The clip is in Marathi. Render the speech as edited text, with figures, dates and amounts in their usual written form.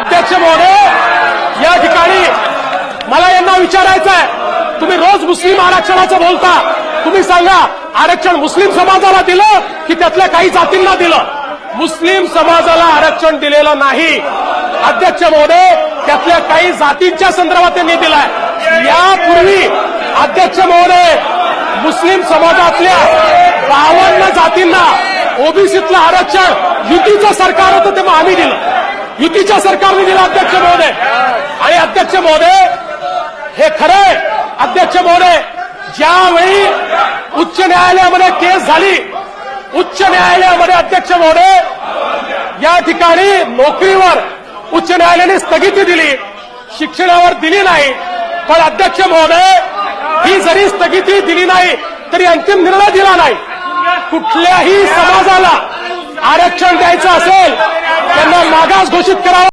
अध्यक्ष महोदय, या ठिकाणी मला यांना विचारायचं आहे, तुम्ही रोज मुस्लिम आरक्षणाचं बोलता, तुम्ही सांगा आरक्षण मुस्लिम समाजाला दिलं की त्यातल्या काही जातींना दिलं? मुस्लिम समाजाला आरक्षण दिलेलं नाही अध्यक्ष महोदय, त्यातल्या काही जातींच्या संदर्भात त्यांनी दिलाय। यापूर्वी अध्यक्ष महोदय मुस्लिम समाजातल्या 52 जातींना ओबीसीतलं आरक्षण युतीचं सरकार होतं तेव्हा आम्ही दिलं, युतीच्या सरकारने दिलं अध्यक्ष महोदय। आणि अध्यक्ष महोदय हे खरंय अध्यक्ष महोदय, ज्यावेळी उच्च न्यायालयामध्ये केस झाली, उच्च न्यायालयामध्ये अध्यक्ष महोदय या ठिकाणी नोकरीवर उच्च न्यायालयाने स्थगिती दिली, शिक्षणावर दिली नाही। पण अध्यक्ष महोदय ही जरी स्थगिती दिली नाही तरी अंतिम निर्णय दिला नाही। कुठल्याही समाजाला आरक्षण द्यायचं असेल त्यांना मागास घोषित करावं